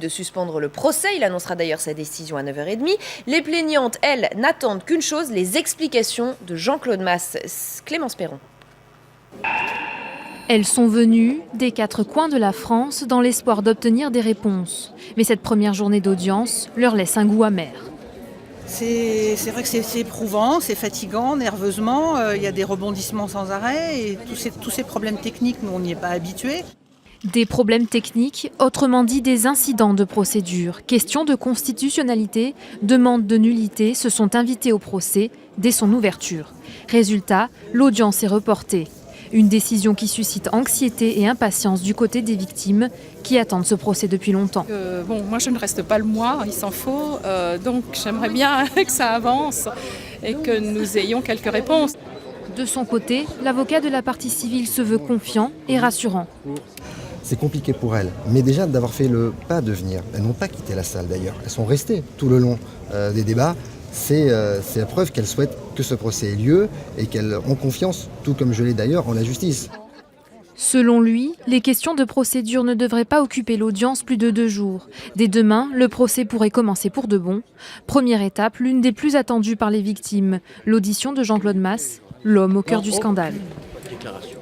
De suspendre le procès, il annoncera d'ailleurs sa décision à 9h30. Les plaignantes, elles, n'attendent qu'une chose, les explications de Jean-Claude Masse. Clémence Perron. Elles sont venues des 4 coins de la France dans l'espoir d'obtenir des réponses. Mais cette première journée d'audience leur laisse un goût amer. C'est vrai que c'est éprouvant, c'est fatigant, nerveusement, il y a des rebondissements sans arrêt et tous ces problèmes techniques, nous on n'y est pas habitués. Des problèmes techniques, autrement dit des incidents de procédure, questions de constitutionnalité, demandes de nullité se sont invités au procès dès son ouverture. Résultat, l'audience est reportée. Une décision qui suscite anxiété et impatience du côté des victimes qui attendent ce procès depuis longtemps. Moi je ne reste pas le mois, il s'en faut, donc j'aimerais bien que ça avance et que nous ayons quelques réponses. De son côté, l'avocat de la partie civile se veut confiant et rassurant. C'est compliqué pour elles, mais déjà d'avoir fait le pas de venir. Elles n'ont pas quitté la salle d'ailleurs, elles sont restées tout le long des débats. C'est la preuve qu'elles souhaitent que ce procès ait lieu et qu'elles ont confiance, tout comme je l'ai d'ailleurs, en la justice. Selon lui, les questions de procédure ne devraient pas occuper l'audience plus de 2 jours. Dès demain, le procès pourrait commencer pour de bon. Première étape, l'une des plus attendues par les victimes, l'audition de Jean-Claude Masse, l'homme au cœur du scandale. Déclaration.